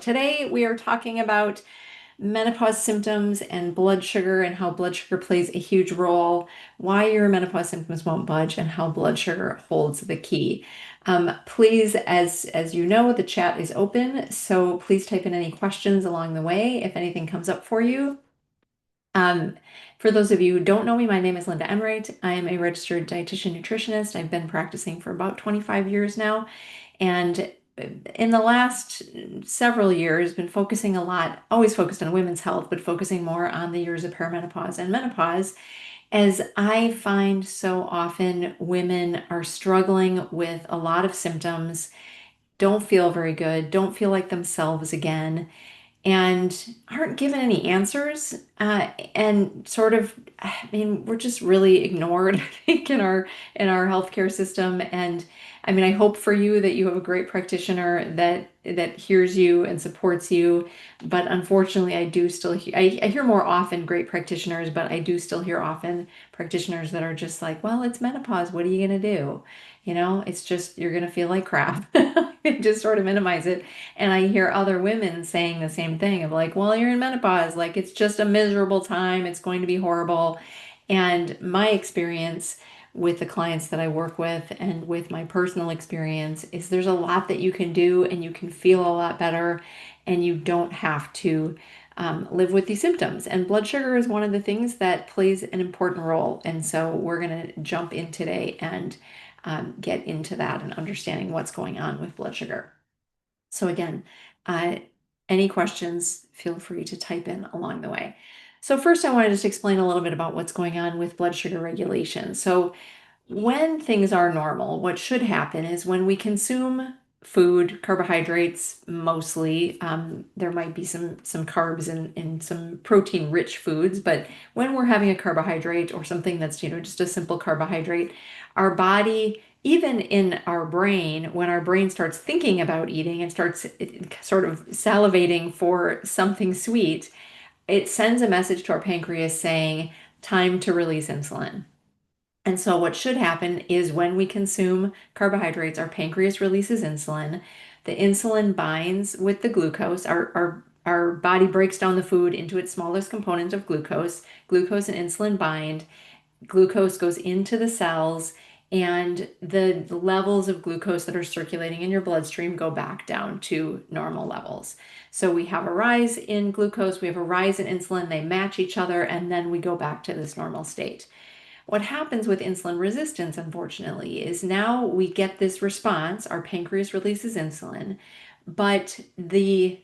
Today we are talking about menopause symptoms and blood sugar and how blood sugar plays a huge role, why your menopause symptoms won't budge, and how blood sugar holds the key. Please, as you know, the chat is open, so please type in any questions along the way if anything comes up for you. Um, for those of you who don't know me, my name is Linda Enright. I am a registered dietitian nutritionist. I've been practicing for about 25 years now. And in the last several years, been focusing a lot, always focused on women's health, but focusing more on the years of perimenopause and menopause, as I find so often women are struggling with a lot of symptoms, don't feel very good, don't feel like themselves again, and aren't given any answers, and sort of, I mean, we're just really ignored, I think, in our healthcare system. And I mean, I hope for you that you have a great practitioner that hears you and supports you. But unfortunately, I do still I hear more often great practitioners, but I do still hear often practitioners that are just like, well, it's menopause, what are you gonna do? It's just, you're gonna feel like crap. Just sort of minimize it. And I hear other women saying the same thing of like, well, you're in menopause, like it's just a miserable time, it's going to be horrible. And my experience with the clients that I work with and with my personal experience is there's a lot that you can do and you can feel a lot better, and you don't have to live with these symptoms. And blood sugar is one of the things that plays an important role. And so we're going to jump in today and get into that and understanding what's going on with blood sugar. So again, uh, any questions, feel free to type in along the way. So first I want to just explain a little bit about what's going on with blood sugar regulation. So when things are normal, what should happen is when we consume food, carbohydrates mostly, there might be some carbs in some protein-rich foods, but when we're having a carbohydrate or something that's, just a simple carbohydrate, our body, even in our brain, when our brain starts thinking about eating and starts sort of salivating for something sweet, it sends a message to our pancreas saying, time to release insulin. And so what should happen is when we consume carbohydrates, our pancreas releases insulin. The insulin binds with the glucose. Our body breaks down the food into its smallest component of glucose. Glucose and insulin bind. Glucose goes into the cells, and the levels of glucose that are circulating in your bloodstream go back down to normal levels. So we have a rise in glucose, we have a rise in insulin, they match each other, and then we go back to this normal state. What happens with insulin resistance, unfortunately, is now we get this response, our pancreas releases insulin, but there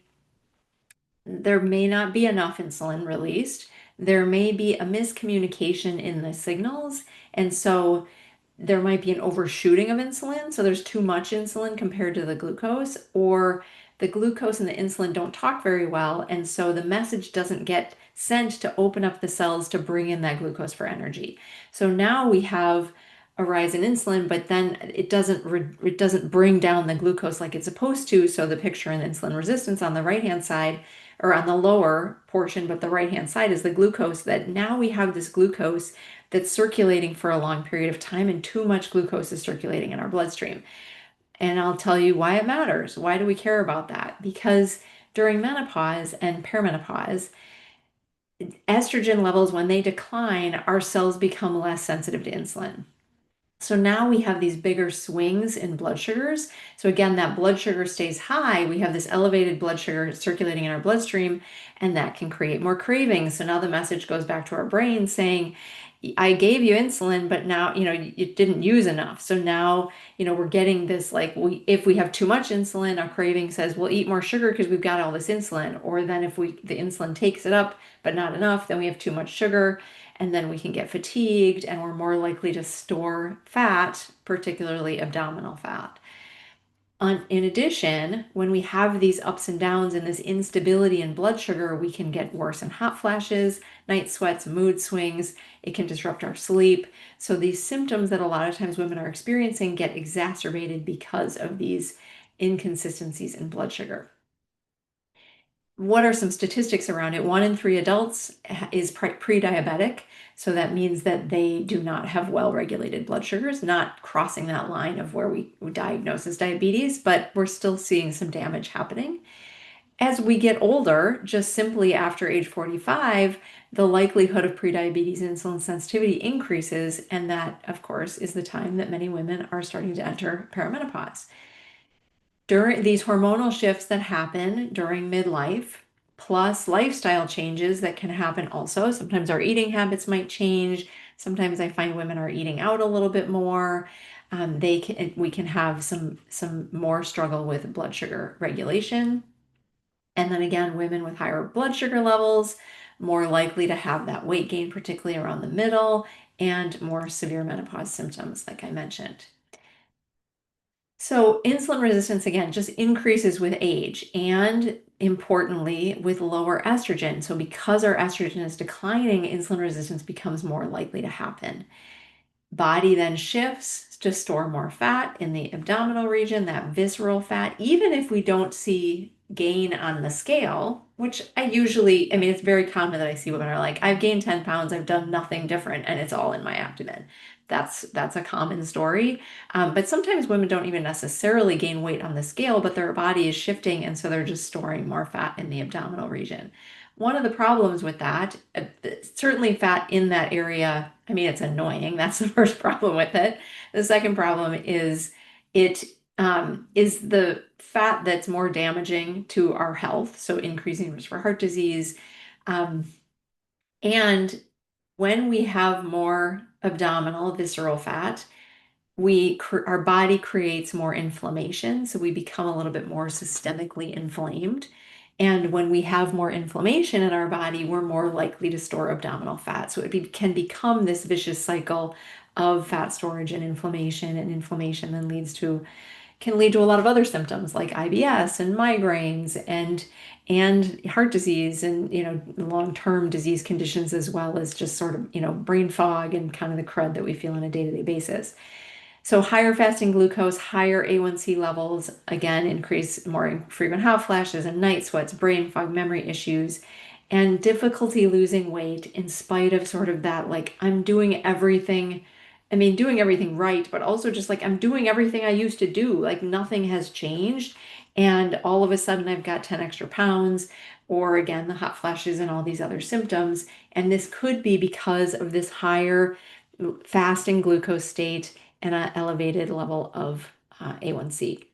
may not be enough insulin released. There may be a miscommunication in the signals, and so there might be an overshooting of insulin. So there's too much insulin compared to the glucose, or the glucose and the insulin don't talk very well, and so the message doesn't get sent to open up the cells to bring in that glucose for energy. So now we have a rise in insulin, but then it doesn't bring down the glucose like it's supposed to. So the picture in insulin resistance on the right-hand side, or on the lower portion, but the right-hand side is the glucose, that now we have this glucose that's circulating for a long period of time, and too much glucose is circulating in our bloodstream. And I'll tell you why it matters. Why do we care about that? Because during menopause and perimenopause, estrogen levels, when they decline, our cells become less sensitive to insulin. So now we have these bigger swings in blood sugars. So again, that blood sugar stays high. We have this elevated blood sugar circulating in our bloodstream, and that can create more cravings. So now the message goes back to our brain saying, I gave you insulin, but now, you didn't use enough. So now, we're getting this, like, if we have too much insulin, our craving says we'll eat more sugar because we've got all this insulin. Or then if the insulin takes it up, but not enough, then we have too much sugar, and then we can get fatigued, and we're more likely to store fat, particularly abdominal fat. In addition, when we have these ups and downs and this instability in blood sugar, we can get worse in hot flashes, night sweats, mood swings. It can disrupt our sleep. So these symptoms that a lot of times women are experiencing get exacerbated because of these inconsistencies in blood sugar. What are some statistics around it? 1 in 3 adults is pre-diabetic. So that means that they do not have well-regulated blood sugars, not crossing that line of where we diagnose as diabetes, but we're still seeing some damage happening. As we get older, just simply after age 45, the likelihood of prediabetes and insulin sensitivity increases, and that, of course, is the time that many women are starting to enter perimenopause. During these hormonal shifts that happen during midlife, plus lifestyle changes that can happen also. Sometimes our eating habits might change. Sometimes I find women are eating out a little bit more. We can have some more struggle with blood sugar regulation. And then again, women with higher blood sugar levels, more likely to have that weight gain, particularly around the middle, and more severe menopause symptoms, like I mentioned. So insulin resistance, again, just increases with age and importantly with lower estrogen. So because our estrogen is declining, insulin resistance becomes more likely to happen. Body then shifts to store more fat in the abdominal region, that visceral fat, even if we don't see gain on the scale, which I mean, it's very common that I see women are like, I've gained 10 pounds, I've done nothing different, and it's all in my abdomen. That's a common story. But sometimes women don't even necessarily gain weight on the scale, but their body is shifting, and so they're just storing more fat in the abdominal region. One of the problems with that, certainly fat in that area, I mean, it's annoying. That's the first problem with it. The second problem is it is the fat that's more damaging to our health, so increasing risk for heart disease. Um, and when we have more abdominal visceral fat, our body creates more inflammation, so we become a little bit more systemically inflamed. And when we have more inflammation in our body, we're more likely to store abdominal fat. So can become this vicious cycle of fat storage and inflammation then can lead to a lot of other symptoms like IBS and migraines and heart disease and long-term disease conditions, as well as just sort of brain fog and kind of the crud that we feel on a day-to-day basis. So higher fasting glucose, higher A1C levels, again, increase more frequent hot flashes and night sweats, brain fog, memory issues, and difficulty losing weight in spite of sort of that, like, I'm doing everything, I mean, doing everything right, but also just like I'm doing everything I used to do, like nothing has changed. And all of a sudden I've got 10 extra pounds, or again, the hot flashes and all these other symptoms. And this could be because of this higher fasting glucose state and an elevated level of A1C.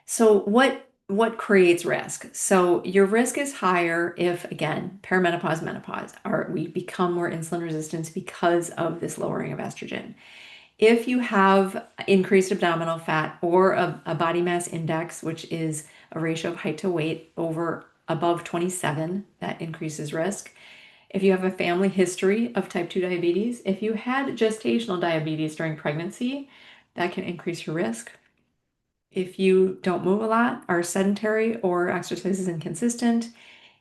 So what creates risk? So your risk is higher if, again, perimenopause, menopause, or we become more insulin resistant because of this lowering of estrogen. If you have increased abdominal fat or a body mass index, which is a ratio of height to weight above 27, that increases risk. If you have a family history of type 2 diabetes, if you had gestational diabetes during pregnancy, that can increase your risk. If you don't move a lot, are sedentary, or exercise is inconsistent,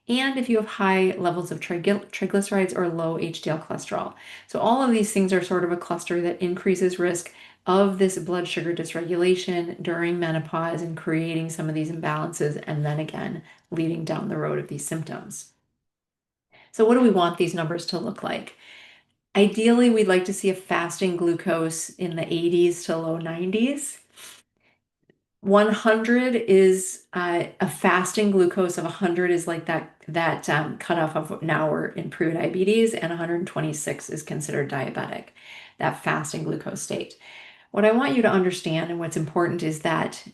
and if you have high levels of triglycerides or low HDL cholesterol. So all of these things are sort of a cluster that increases risk of this blood sugar dysregulation during menopause and creating some of these imbalances, and then again, leading down the road of these symptoms. So what do we want these numbers to look like? Ideally, we'd like to see a fasting glucose in the 80s to low 90s. 100 is a fasting glucose of 100 is like that cutoff of now we're in pre-diabetes, and 126 is considered diabetic, that fasting glucose state. What I want you to understand and what's important is that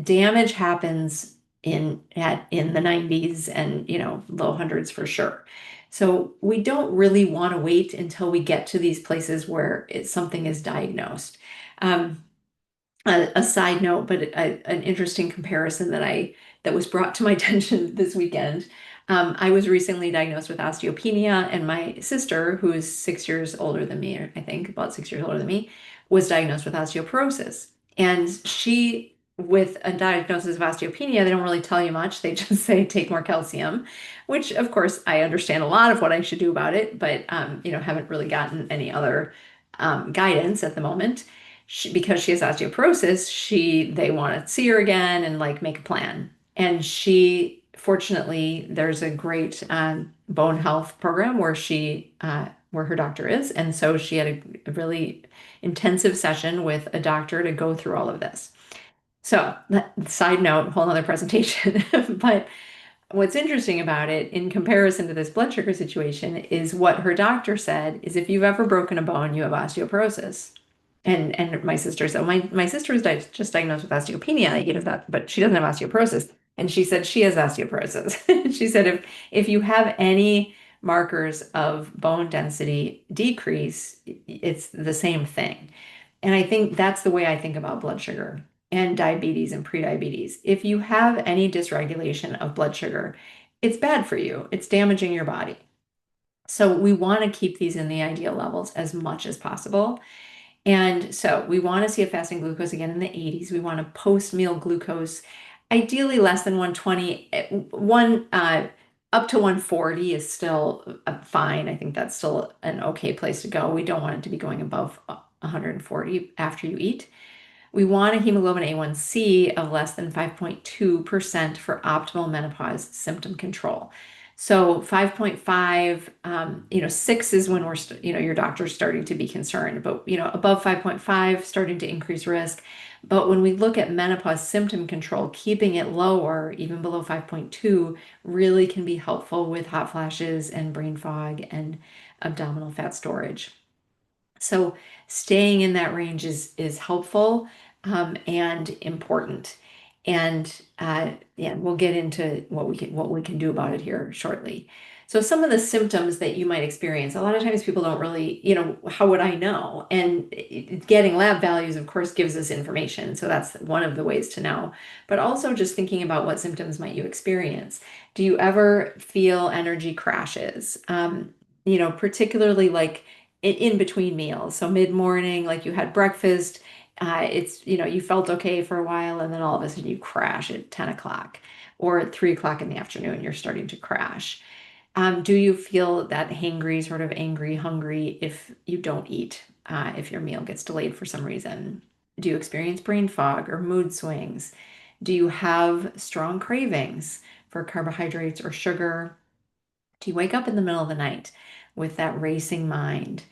damage happens in the 90s and low hundreds for sure. So we don't really want to wait until we get to these places where something is diagnosed. A side note, but an interesting comparison that was brought to my attention this weekend. I was recently diagnosed with osteopenia, and my sister, who is 6 years older than me, or I think about 6 years older than me, was diagnosed with osteoporosis. And with a diagnosis of osteopenia, they don't really tell you much. They just say take more calcium, which of course I understand a lot of what I should do about it, but haven't really gotten any other guidance at the moment. Because she has osteoporosis, they want to see her again and like make a plan. And fortunately, there's a great bone health program where her doctor is. And so she had a really intensive session with a doctor to go through all of this. So, side note, whole nother presentation. But what's interesting about it in comparison to this blood sugar situation is what her doctor said is if you've ever broken a bone, you have osteoporosis. And my sister, so my sister was just diagnosed with osteopenia, that, but she doesn't have osteoporosis. And she said she has osteoporosis. She said if you have any markers of bone density decrease, it's the same thing. And I think that's the way I think about blood sugar and diabetes and prediabetes. If you have any dysregulation of blood sugar, it's bad for you. It's damaging your body. So we want to keep these in the ideal levels as much as possible. And so we want to see a fasting glucose again in the 80s. We want a post-meal glucose, ideally less than 120. Up to 140 is still fine. I think that's still an okay place to go. We don't want it to be going above 140 after you eat. We want a hemoglobin A1C of less than 5.2% for optimal menopause symptom control. So 5.5, 6 is when your doctor's starting to be concerned, but, above 5.5, starting to increase risk. But when we look at menopause symptom control, keeping it lower, even below 5.2, really can be helpful with hot flashes and brain fog and abdominal fat storage. So staying in that range is helpful and important. And yeah, we'll get into what we can do about it here shortly. So some of the symptoms that you might experience, a lot of times people don't really, how would I know? And getting lab values, of course, gives us information. So that's one of the ways to know. But also just thinking about what symptoms might you experience. Do you ever feel energy crashes? Particularly like in between meals. So mid-morning, like you had breakfast, you felt okay for a while, and then all of a sudden you crash at 10 o'clock or at 3 o'clock in the afternoon, you're starting to crash. Do you feel that hangry, sort of angry, hungry if you don't eat, if your meal gets delayed for some reason? Do you experience brain fog or mood swings? Do you have strong cravings for carbohydrates or sugar? Do you wake up in the middle of the night with that racing mind?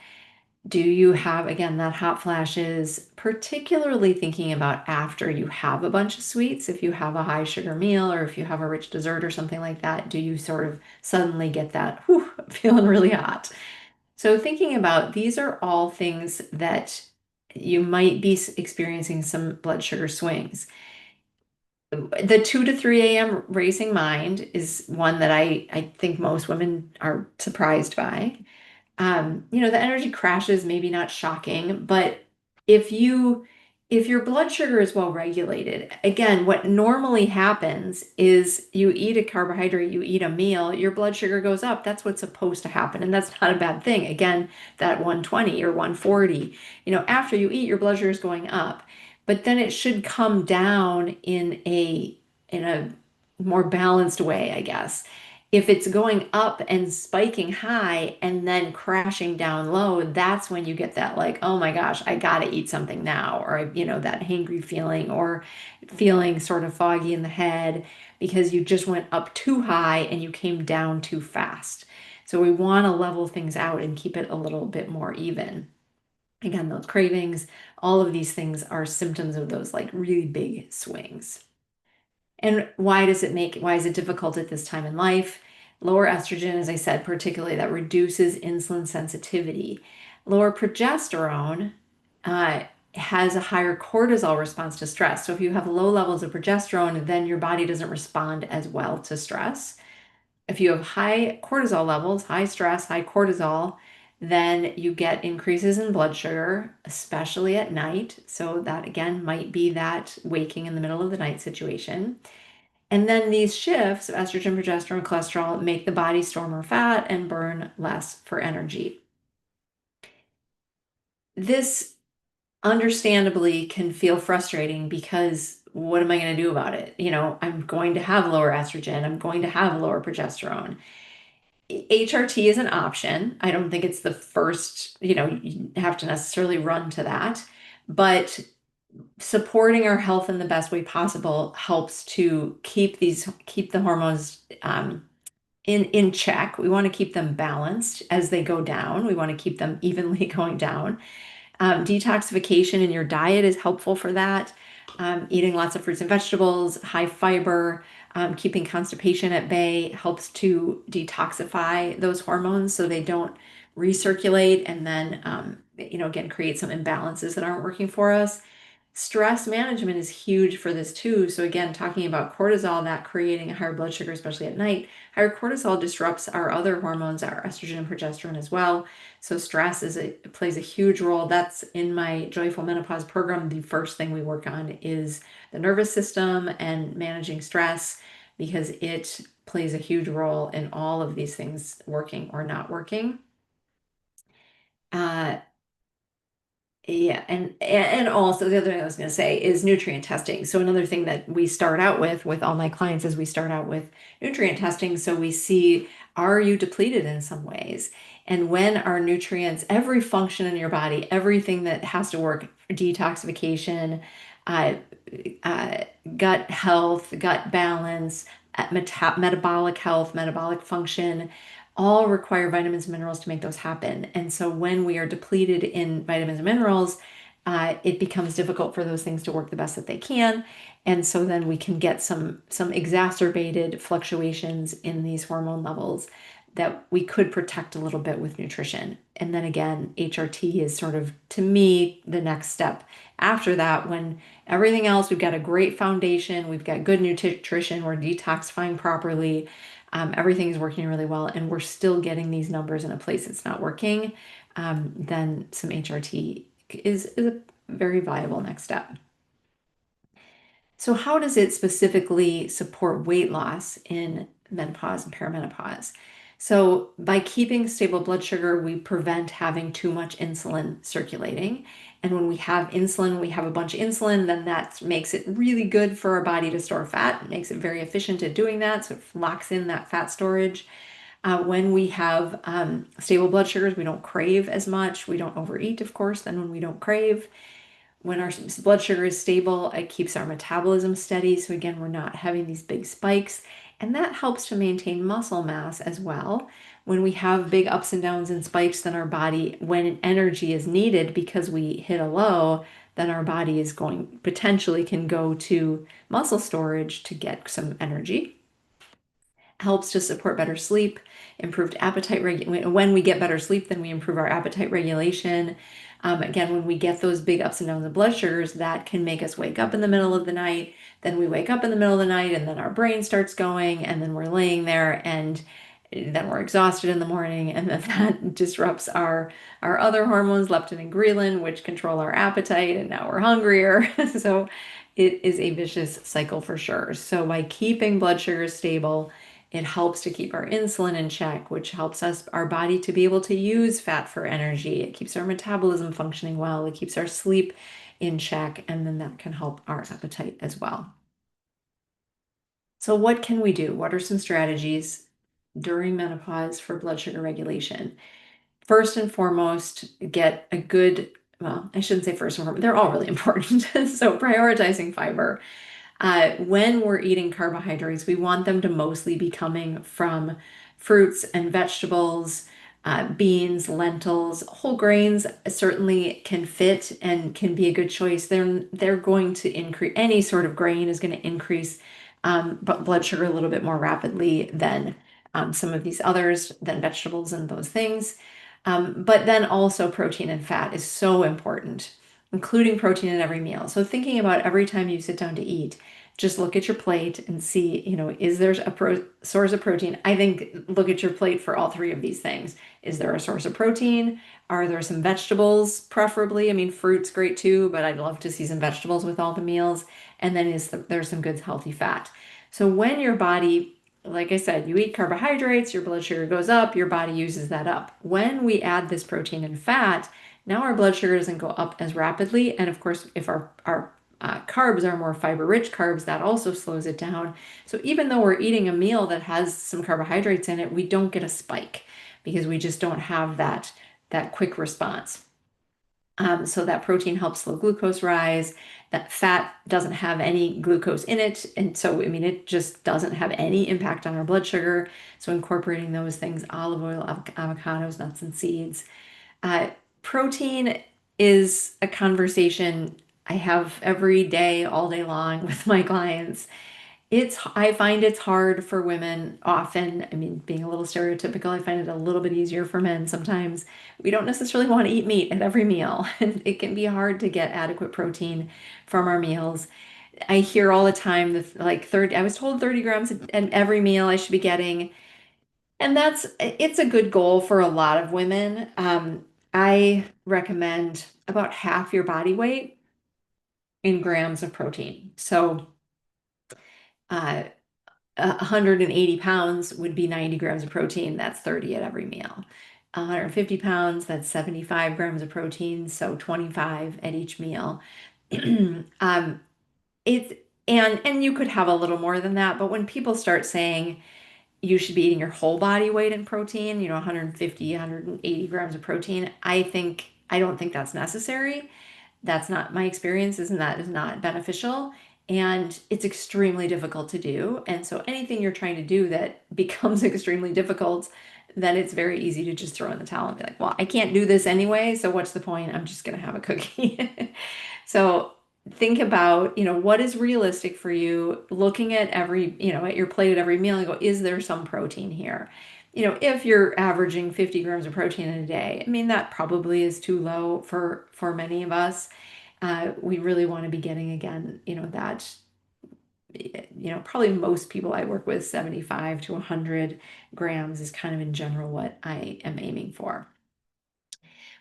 Do you have, again, that hot flashes, particularly thinking about after you have a bunch of sweets? If you have a high sugar meal or if you have a rich dessert or something like that, do you sort of suddenly get that, whew, feeling really hot? So thinking about these are all things that you might be experiencing some blood sugar swings. The 2 to 3 a.m. racing mind is one that I think most women are surprised by. The energy crashes, maybe not shocking, but if you if your blood sugar is well regulated, again, what normally happens is you eat a carbohydrate, you eat a meal, your blood sugar goes up. That's what's supposed to happen, and that's not a bad thing. Again, that 120 or 140, after you eat, your blood sugar is going up, but then it should come down in a more balanced way, I guess. If it's going up and spiking high and then crashing down low, that's when you get that like, oh my gosh, I gotta eat something now, or that hangry feeling or feeling sort of foggy in the head because you just went up too high and you came down too fast. So we want to level things out and keep it a little bit more even. Again, those cravings, all of these things are symptoms of those like really big swings. And why is it difficult at this time in life? Lower estrogen, as I said, particularly that reduces insulin sensitivity. Lower progesterone has a higher cortisol response to stress. So if you have low levels of progesterone, then your body doesn't respond as well to stress. If you have high cortisol levels, high stress, high cortisol, then you get increases in blood sugar, especially at night. So that again might be that waking in the middle of the night situation. And then these shifts of estrogen, progesterone, cholesterol make the body store more fat and burn less for energy. This understandably can feel frustrating because what am I going to do about it? I'm going to have lower estrogen, I'm going to have lower progesterone. HRT is an option. I don't think it's the first, you have to necessarily run to that, but supporting our health in the best way possible helps to keep the hormones in check. We want to keep them balanced as they go down. We want to keep them evenly going down. Detoxification in your diet is helpful for that. Eating lots of fruits and vegetables, high fiber, keeping constipation at bay helps to detoxify those hormones so they don't recirculate and then, again, create some imbalances that aren't working for us. Stress management is huge for this too. So again, talking about cortisol, that creating a higher blood sugar, especially at night, higher cortisol disrupts our other hormones, our estrogen and progesterone as well. So stress plays a huge role. That's in my Joyful Menopause program. The first thing we work on is the nervous system and managing stress because it plays a huge role in all of these things working or not working. Uh, Yeah, and also the other thing I was going to say is nutrient testing. So another thing that we start out with all my clients is we start out with nutrient testing. So we see, are you depleted in some ways? And when our nutrients, every function in your body, everything that has to work, detoxification, uh, uh, gut health, gut balance, metabolic health, metabolic function, all require vitamins and minerals to make those happen. And so when we are depleted in vitamins and minerals, it becomes difficult for those things to work the best that they can. And so then we can get some exacerbated fluctuations in these hormone levels that we could protect a little bit with nutrition. And then again, HRT is sort of, to me, the next step. After that, when everything else, we've got a great foundation, we've got good nutrition, we're detoxifying properly, everything is working really well, and we're still getting these numbers in a place that's not working, then some HRT is a very viable next step. So how does it specifically support weight loss in menopause and perimenopause? So by keeping stable blood sugar, we prevent having too much insulin circulating. And when we have insulin, we have a bunch of insulin, then that makes it really good for our body to store fat. It makes it very efficient at doing that. So it locks in that fat storage. When we have stable blood sugars, we don't crave as much. We don't overeat, of course, then when we don't crave. When our blood sugar is stable, it keeps our metabolism steady. So again, we're not having these big spikes. And that helps to maintain muscle mass as well. When we have big ups and downs and spikes, then our body, when energy is needed because we hit a low, then our body is going, potentially can go to muscle storage to get some energy. Helps to support better sleep, improved appetite regulation. When we get better sleep, then we improve our appetite regulation. Again, when we get those big ups and downs of blood sugars, that can make us wake up in the middle of the night. Then we wake up in the middle of the night, and then our brain starts going, and then we're laying there, and then we're exhausted in the morning, and then that disrupts our other hormones, leptin and ghrelin, which control our appetite, and now we're hungrier. So it is a vicious cycle for sure. So by keeping blood sugar stable, it helps to keep our insulin in check, which helps our body to be able to use fat for energy. It keeps our metabolism functioning well. It keeps our sleep in check, and then that can help our appetite as well. So what can we do? What are some strategies during menopause for blood sugar regulation? First and foremost, get a good, well, I shouldn't say first and foremost, they're all really important. So prioritizing fiber. When we're eating carbohydrates, we want them to mostly be coming from fruits and vegetables, beans, lentils, whole grains certainly can fit and can be a good choice. They're going to increase, any sort of grain is going to increase but blood sugar a little bit more rapidly than some of these others, than vegetables and those things. But then also protein and fat is so important, including protein in every meal. So thinking about every time you sit down to eat, just look at your plate and see, is there a source of protein? I think look at your plate for all three of these things. Is there a source of protein? Are there some vegetables, preferably? I mean, fruit's great too, but I'd love to see some vegetables with all the meals. And then there's some good healthy fat. So when your body, like I said, you eat carbohydrates, your blood sugar goes up, your body uses that up. When we add this protein and fat, now our blood sugar doesn't go up as rapidly. And of course, if our carbs are more fiber-rich carbs, that also slows it down. So even though we're eating a meal that has some carbohydrates in it, we don't get a spike because we just don't have that quick response. So that protein helps slow glucose rise. That fat doesn't have any glucose in it. And so, I mean, it just doesn't have any impact on our blood sugar. So incorporating those things, olive oil, avocados, nuts, and seeds. Uh, Protein is a conversation I have every day, all day long with my clients. I find it's hard for women often. I mean, being a little stereotypical, I find it a little bit easier for men sometimes. We don't necessarily want to eat meat at every meal, and it can be hard to get adequate protein from our meals. I hear all the time that like 30, I was told 30 grams at every meal I should be getting. And it's a good goal for a lot of women. I recommend about half your body weight in grams of protein. So, uh, 180 pounds would be 90 grams of protein. That's 30 at every meal. 150 pounds, that's 75 grams of protein. So 25 at each meal. Um, it's, and you could have a little more than that, but when people start saying you should be eating your whole body weight in protein, 150, 180 grams of protein, I don't think that's necessary. That's not my experience, is that is not beneficial. And it's extremely difficult to do. And so anything you're trying to do that becomes extremely difficult, then it's very easy to just throw in the towel and be like, well, I can't do this anyway, so what's the point? I'm just going to have a cookie. So think about, what is realistic for you, looking at at your plate at every meal and go, is there some protein here? If you're averaging 50 grams of protein in a day, I mean, that probably is too low for many of us. We really want to be getting again, probably most people I work with, 75 to 100 grams is kind of in general what I am aiming for.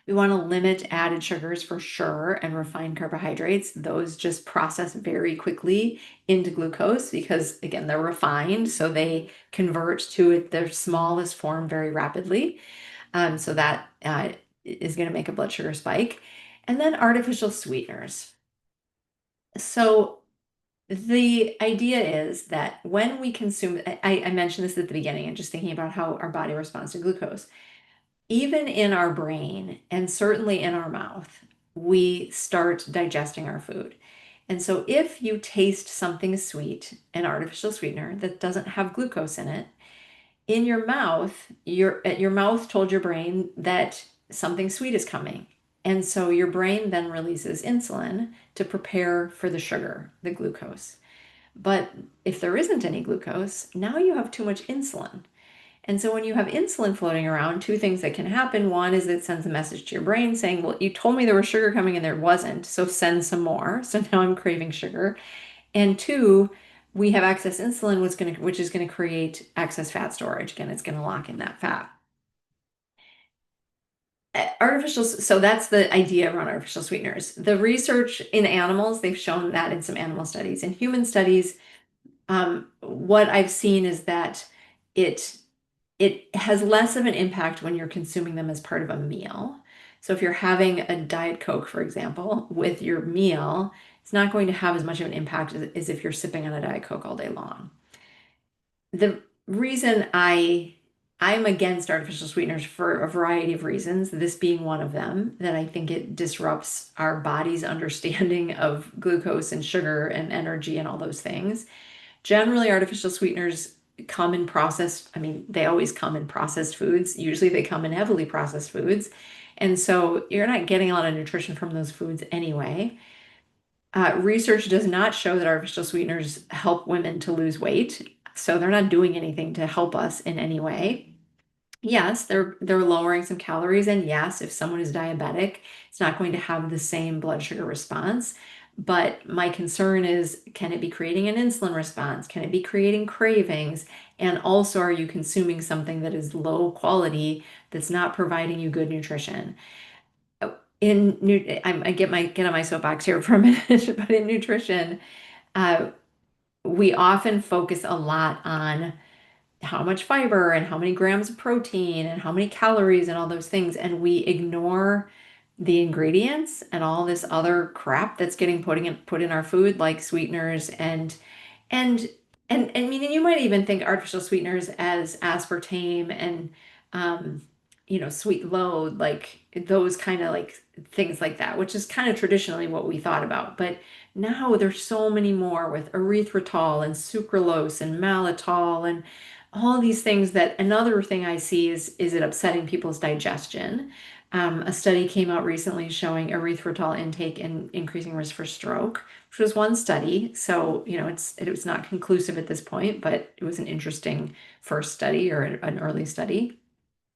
We want to limit added sugars for sure and refined carbohydrates. Those just process very quickly into glucose because, again, they're refined, so they convert to their smallest form very rapidly. So that is going to make a blood sugar spike. And then artificial sweeteners. So the idea is that when we consume, I mentioned this at the beginning and just thinking about how our body responds to glucose. Even in our brain and certainly in our mouth, we start digesting our food. And so if you taste something sweet, an artificial sweetener that doesn't have glucose in it, in your mouth, your mouth told your brain that something sweet is coming. And so your brain then releases insulin to prepare for the sugar, the glucose. But if there isn't any glucose, now you have too much insulin. And so when you have insulin floating around, two things that can happen. One is it sends a message to your brain saying, well, you told me there was sugar coming and there wasn't, so send some more. So now I'm craving sugar. And two, we have excess insulin, which is going to create excess fat storage. Again, it's going to lock in that fat. So that's the idea around artificial sweeteners. The research in animals, they've shown that in some animal studies. In human studies, what I've seen is that it it has less of an impact when you're consuming them as part of a meal. So if you're having a Diet Coke, for example, with your meal, it's not going to have as much of an impact as if you're sipping on a Diet Coke all day long. The reason I'm against artificial sweeteners for a variety of reasons, this being one of them, that I think it disrupts our body's understanding of glucose and sugar and energy and all those things. Generally, artificial sweeteners come in processed, I mean, they always come in processed foods. Usually they come in heavily processed foods. And so you're not getting a lot of nutrition from those foods anyway. Research does not show that artificial sweeteners help women to lose weight. So they're not doing anything to help us in any way. Yes, they're lowering some calories, and yes, if someone is diabetic, it's not going to have the same blood sugar response. But my concern is, can it be creating an insulin response? Can it be creating cravings? And also, are you consuming something that is low quality that's not providing you good nutrition? I get on my soapbox here for a minute, but in nutrition, uh, we often focus a lot on how much fiber and how many grams of protein and how many calories and all those things. And we ignore the ingredients and all this other crap that's getting put in our food, like sweeteners and and I mean, and you might even think artificial sweeteners as aspartame and sweet load, like those kind of like things like that, which is kind of traditionally what we thought about. But now there's so many more with erythritol and sucralose and mannitol and all these things. That another thing I see is it upsetting people's digestion. A study came out recently showing erythritol intake and increasing risk for stroke, which was one study. So, it was not conclusive at this point, but it was an interesting first study or an early study.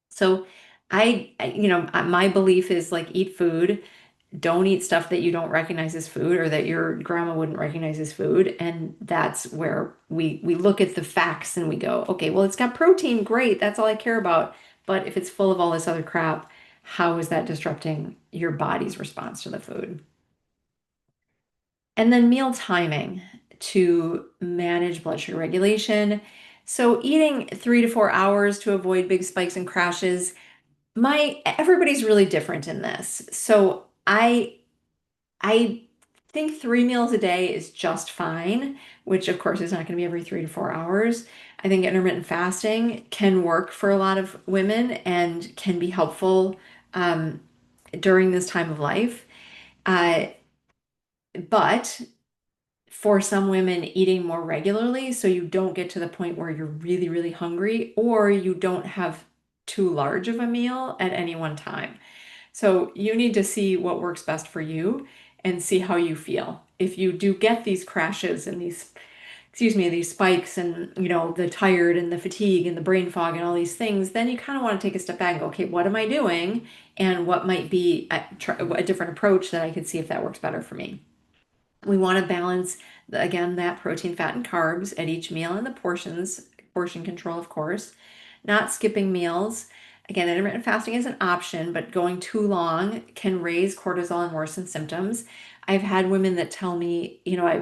So my belief is like eat food, don't eat stuff that you don't recognize as food or that your grandma wouldn't recognize as food. And that's where we look at the facts and we go, okay, well, it's got protein, great, that's all I care about. But if it's full of all this other crap, how is that disrupting your body's response to the food? And then meal timing to manage blood sugar regulation. So eating 3 to 4 hours to avoid big spikes and crashes. My Everybody's really different in this. So I think 3 meals a day is just fine, which of course is not going to be every 3 to 4 hours. I think intermittent fasting can work for a lot of women and can be helpful um, during this time of life. Uh, but for some women, eating more regularly so you don't get to the point where you're really, really hungry or you don't have too large of a meal at any one time. So you need to see what works best for you and see how you feel. If you do get these crashes and these spikes and, the tired and the fatigue and the brain fog and all these things, then you kind of want to take a step back and go, okay, what am I doing? And what might be a different approach that I could see if that works better for me. We want to balance, again, that protein, fat, and carbs at each meal and the portion control, of course. Not skipping meals. Again, intermittent fasting is an option, but going too long can raise cortisol and worsen symptoms. I've had women that tell me,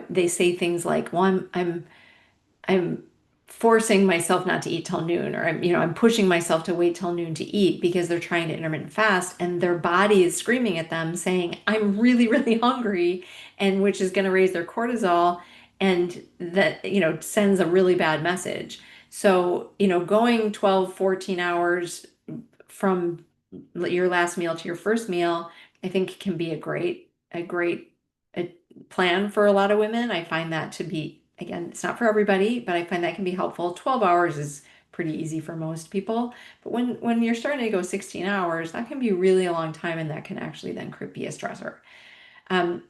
they say things like, well, I'm forcing myself not to eat till noon, or I'm pushing myself to wait till noon to eat because they're trying to intermittent fast and their body is screaming at them saying, I'm really, really hungry, and which is going to raise their cortisol and that, sends a really bad message. So, going 12, 14 hours from your last meal to your first meal, I think can be a great plan for a lot of women. I find that to be, again, it's not for everybody, but I find that can be helpful. 12 hours is pretty easy for most people. But when you're starting to go 16 hours, that can be really a long time and that can actually then be a stressor.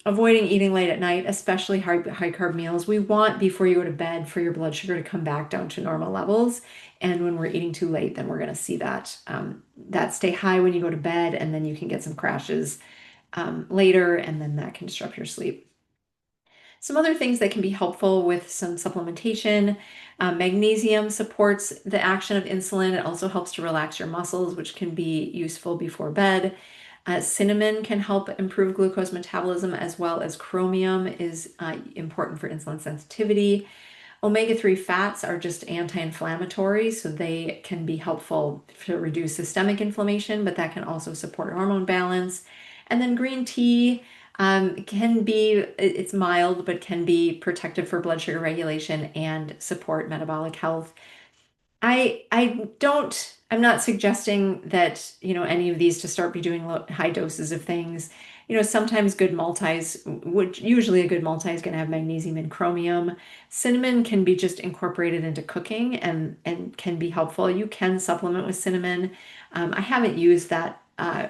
Avoiding eating late at night, especially high carb meals. We want before you go to bed for your blood sugar to come back down to normal levels. And when we're eating too late, then we're going to see that stay high when you go to bed, and then you can get some crashes later, and then that can disrupt your sleep. Some other things that can be helpful with some supplementation. Magnesium supports the action of insulin. It also helps to relax your muscles, which can be useful before bed. Cinnamon can help improve glucose metabolism, as well as chromium is important for insulin sensitivity. Omega-3 fats are just anti-inflammatory, so they can be helpful to reduce systemic inflammation, but that can also support hormone balance. And then green tea it's mild, but can be protective for blood sugar regulation and support metabolic health. I'm not suggesting that, any of these to start be doing high doses of things. Sometimes usually a good multi is going to have magnesium and chromium. Cinnamon can be just incorporated into cooking and can be helpful. You can supplement with cinnamon. I haven't used that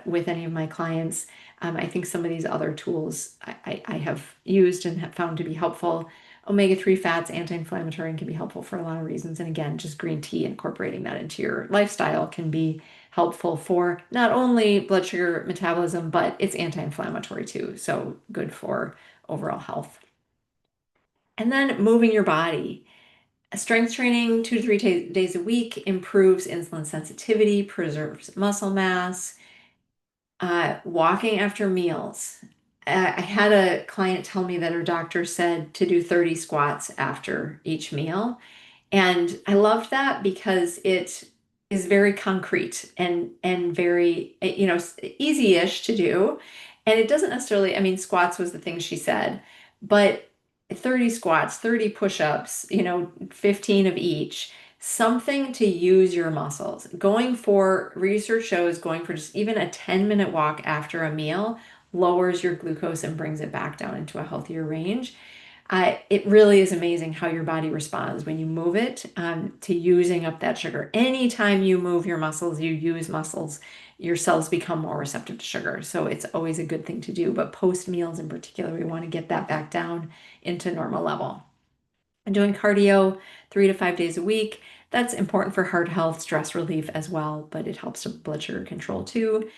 with any of my clients. I think some of these other tools I have used and have found to be helpful. Omega-3 fats, anti-inflammatory, and can be helpful for a lot of reasons. And again, just green tea, incorporating that into your lifestyle can be helpful for not only blood sugar metabolism, but it's anti-inflammatory too. So good for overall health. And then moving your body. Strength training 2 to 3 days a week improves insulin sensitivity, preserves muscle mass. Walking after meals. I had a client tell me that her doctor said to do 30 squats after each meal. And I loved that because it is very concrete and very, easy-ish to do. And it doesn't necessarily, I mean, squats was the thing she said, but 30 squats, 30 push-ups, 15 of each, something to use your muscles. Research shows going for just even a 10-minute walk after a meal lowers your glucose and brings it back down into a healthier range. It really is amazing how your body responds when you move it to using up that sugar. Anytime you move your muscles, you use muscles, your cells become more receptive to sugar. So it's always a good thing to do. But post meals in particular, we want to get that back down into normal level. And doing cardio 3 to 5 days a week, that's important for heart health, stress relief as well, but it helps with blood sugar control too.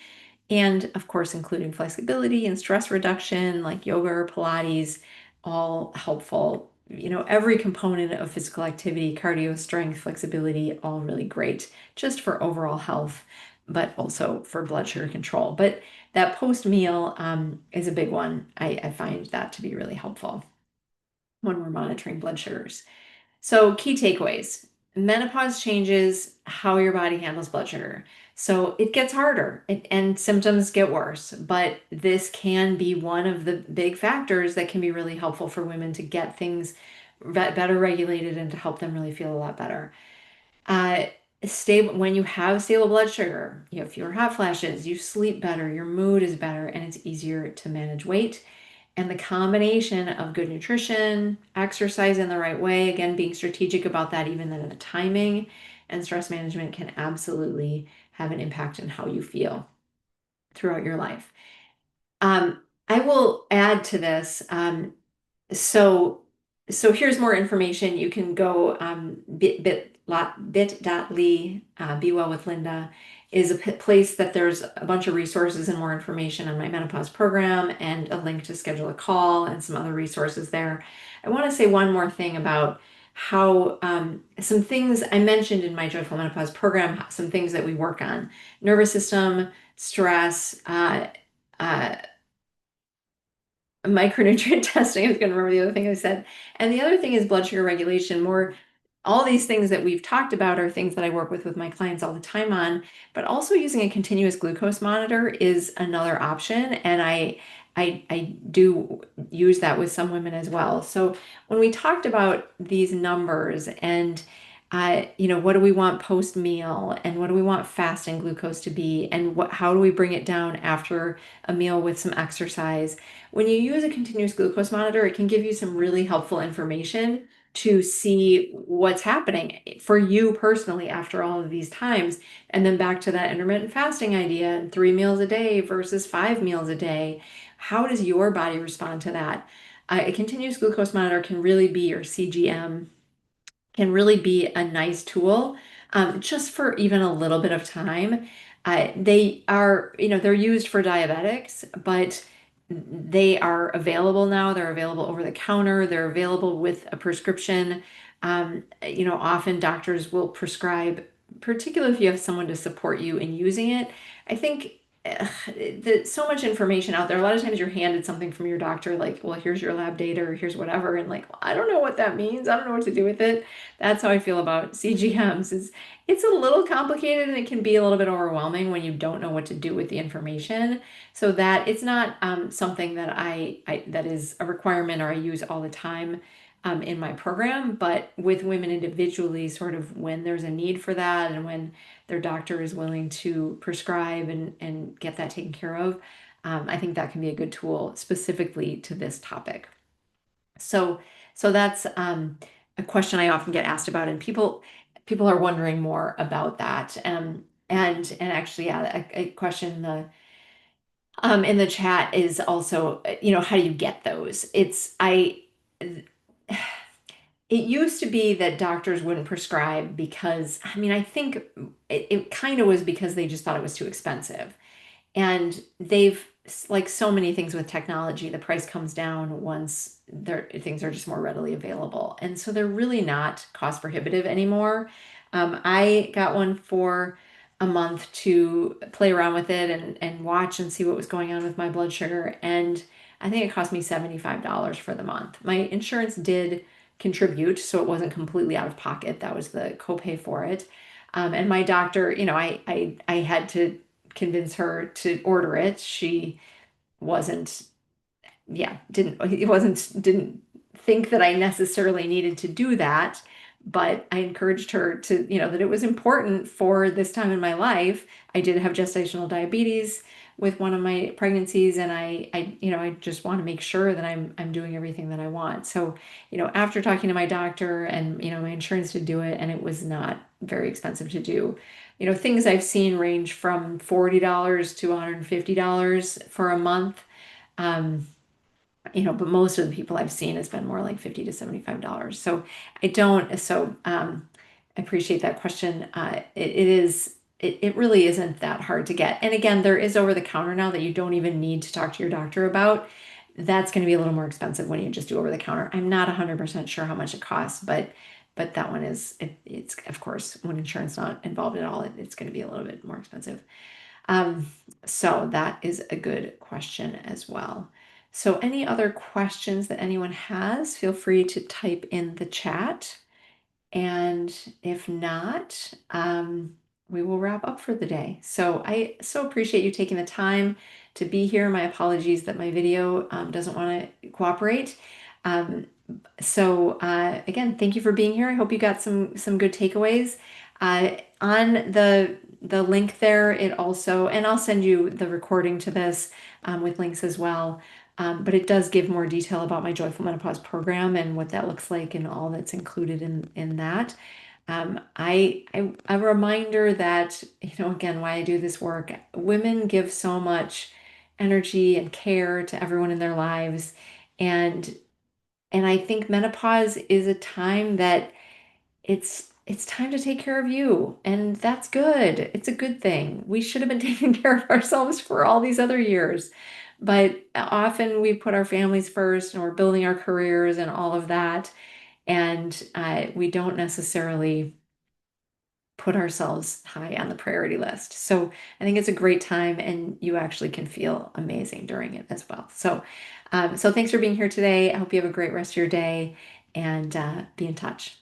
And of course, including flexibility and stress reduction, like yoga or Pilates, all helpful. Every component of physical activity, cardio, strength, flexibility, all really great just for overall health, but also for blood sugar control. But that post meal is a big one. I find that to be really helpful when we're monitoring blood sugars. So, key takeaways: menopause changes how your body handles blood sugar. So, it gets harder and symptoms get worse, but this can be one of the big factors that can be really helpful for women to get things better regulated and to help them really feel a lot better. Uh, Stable when you have stable blood sugar, you have fewer hot flashes, you sleep better, your mood is better, and it's easier to manage weight. And the combination of good nutrition, exercise in the right way, again, being strategic about that, even in the timing, and stress management can absolutely have an impact on how you feel throughout your life. I will add to this. So so here's more information. You can go bit.ly, Be Well with Linda is a place that there's a bunch of resources and more information on my menopause program and a link to schedule a call and some other resources there. I want to say one more thing about how some things I mentioned in my Joyful Menopause program, some things that we work on: nervous system, stress, uh, micronutrient testing. I was going to remember the other thing I said. And the other thing is blood sugar regulation. All these things that we've talked about are things that I work with my clients all the time on, but also using a continuous glucose monitor is another option. And I do use that with some women as well. So when we talked about these numbers and what do we want post meal and what do we want fasting glucose to be and how do we bring it down after a meal with some exercise? When you use a continuous glucose monitor, it can give you some really helpful information to see what's happening for you personally after all of these times. And then back to that intermittent fasting idea and 3 meals a day versus 5 meals a day. How does your body respond to that? A continuous glucose monitor can really be your CGM, can really be a nice tool just for even a little bit of time. They are, they're used for diabetics, but they are available now. They're available over the counter. They're available with a prescription. Often doctors will prescribe, particularly if you have someone to support you in using it. I think there's so much information out there. A lot of times you're handed something from your doctor, like, well, here's your lab data or here's whatever. And like, well, I don't know what that means. I don't know what to do with it. That's how I feel about CGMs. It's a little complicated and it can be a little bit overwhelming when you don't know what to do with the information. So that it's not something that that is a requirement or I use all the time in my program, but with women individually, sort of when there's a need for that and when their doctor is willing to prescribe and get that taken care of, I think that can be a good tool specifically to this topic. So that's a question I often get asked about, and people are wondering more about that. And actually, yeah, a question in the chat is also, how do you get those? It used to be that doctors wouldn't prescribe because, I mean, I think it kind of was because they just thought it was too expensive. And they've, like so many things with technology, the price comes down once things are just more readily available. And so they're really not cost prohibitive anymore. I got one for a month to play around with it and watch and see what was going on with my blood sugar. And I think it cost me $75 for the month. My insurance did contribute, so it wasn't completely out of pocket. That was the copay for it. And my doctor, I had to convince her to order it. She wasn't, yeah, didn't think that I necessarily needed to do that. but I encouraged her to, that it was important for this time in my life. I did have gestational diabetes with one of my pregnancies, and I just want to make sure that I'm doing everything that I want. So, after talking to my doctor and, my insurance to do it, and it was not very expensive to do. Things I've seen range from $40 to $150 for a month. Um, but most of the people I've seen has been more like $50 to $75. So I don't, so I appreciate that question. It really isn't that hard to get. And again, there is over the counter now that you don't even need to talk to your doctor about. That's going to be a little more expensive when you just do over the counter. I'm not 100% sure how much it costs, but that one it's of course, when insurance not involved at all, it's going to be a little bit more expensive. Um, so that is a good question as well. So any other questions that anyone has, feel free to type in the chat. And if not, we will wrap up for the day. So I so appreciate you taking the time to be here. My apologies that my video doesn't want to cooperate. Um, again, thank you for being here. I hope you got some good takeaways. On the link there, it also, and I'll send you the recording to this with links as well. But it does give more detail about my Joyful Menopause program and what that looks like and all that's included in that. A reminder that, again, why I do this work, women give so much energy and care to everyone in their lives. And I think menopause is a time that it's time to take care of you, and that's good. It's a good thing. We should have been taking care of ourselves for all these other years, but often we put our families first, and we're building our careers and all of that, and we don't necessarily put ourselves high on the priority list. So I think it's a great time, and you actually can feel amazing during it as well. So thanks for being here today. I hope you have a great rest of your day, and be in touch.